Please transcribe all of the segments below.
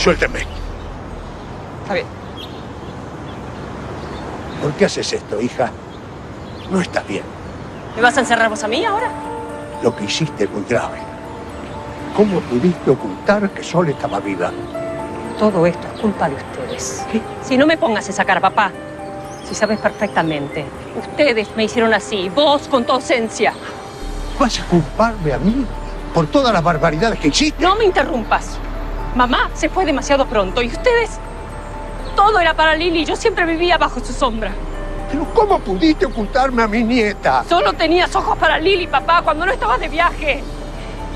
Suélteme. Está bien. ¿Por qué haces esto, hija? No está bien. ¿Me vas a encerrar vos a mí ahora? Lo que hiciste es muy grave. ¿Cómo pudiste ocultar que Sol estaba viva? Todo esto es culpa de ustedes. ¿Qué? Si no me pongas esa cara, papá. Si sabes perfectamente. Ustedes me hicieron así. Vos con tu ausencia. ¿Vas a culparme a mí por todas las barbaridades que hiciste? No me interrumpas. Mamá se fue demasiado pronto y ustedes... Todo era para Lili. Yo siempre vivía bajo su sombra. ¿Pero cómo pudiste ocultarme a mi nieta? Solo tenías ojos para Lili, papá, cuando no estabas de viaje.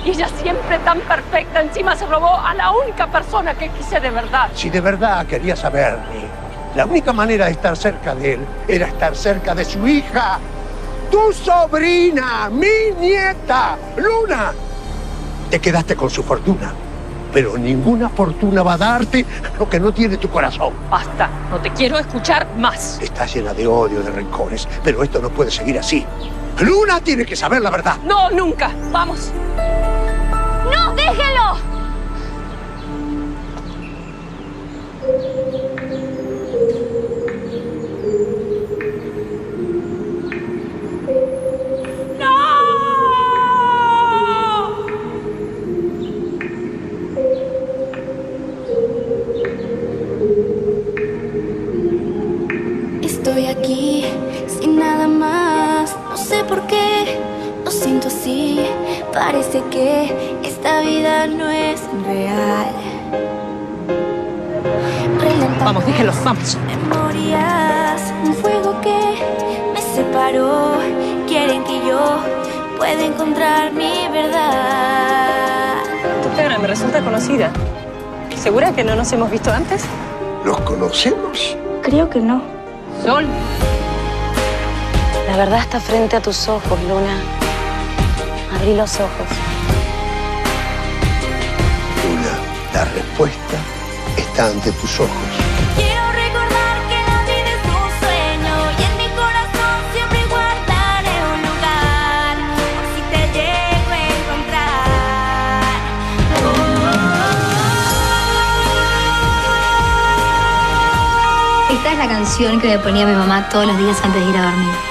Y ella siempre tan perfecta. Encima se robó a la única persona que quise de verdad. Si de verdad querías a Bernie, la única manera de estar cerca de él era estar cerca de su hija. ¡Tu sobrina! ¡Mi nieta! ¡Luna! Te quedaste con su fortuna. Pero ninguna fortuna va a darte lo que no tiene tu corazón. Basta. No te quiero escuchar más. Estás llena de odio, de rencores, pero esto no puede seguir así. Luna tiene que saber la verdad. No, nunca. Vamos. ¡No, déjelo! Estoy aquí sin nada más, no sé por qué, lo siento así. Parece que esta vida no es real. Vamos, déjenlos, vamos. Memorias, un fuego que me separó. Quieren que yo pueda encontrar mi verdad. Tu cara me resulta conocida. ¿Segura que no nos hemos visto antes? ¿Nos conocemos? Creo que no. Sol. La verdad está frente a tus ojos, Luna. Abrí los ojos. Luna, la respuesta está ante tus ojos. Quiero recordar que la vida es un sueño y en mi corazón siempre guardaré un lugar por si te llego a encontrar. Esta es la canción que me ponía mi mamá todos los días antes de ir a dormir.